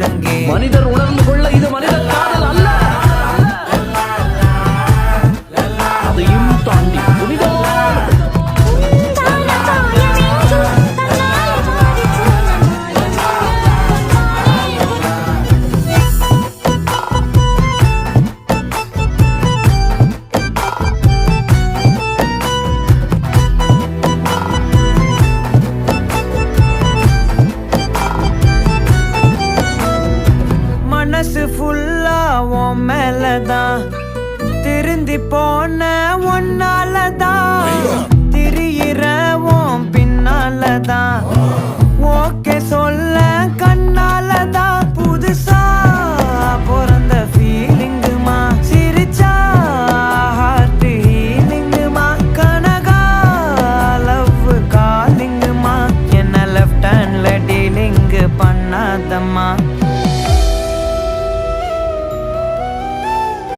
ஒழுங்கே. மனிதர் உணர்ந்து கொள்ள இது மனித காதல் அல்ல, அதையும் தாண்டி புனிதமானது. மனசு ஃபுல்லா உன் மேலதான், திருந்தி போன ஒன்னாலதான், திரியிற உன் பின்னாலதான், ஓகே சொல்ல கண்ணாலதான். புதுசா பிறந்த ஃபீலிங்குமா, சிரிச்சா ஹார்ட் ஹீலிங்குமா, கனகா லவ் காலிங்குமா, என்ன லெஃப்ட் ஹேண்ட்ல டீலிங் பண்ணாதம்மா.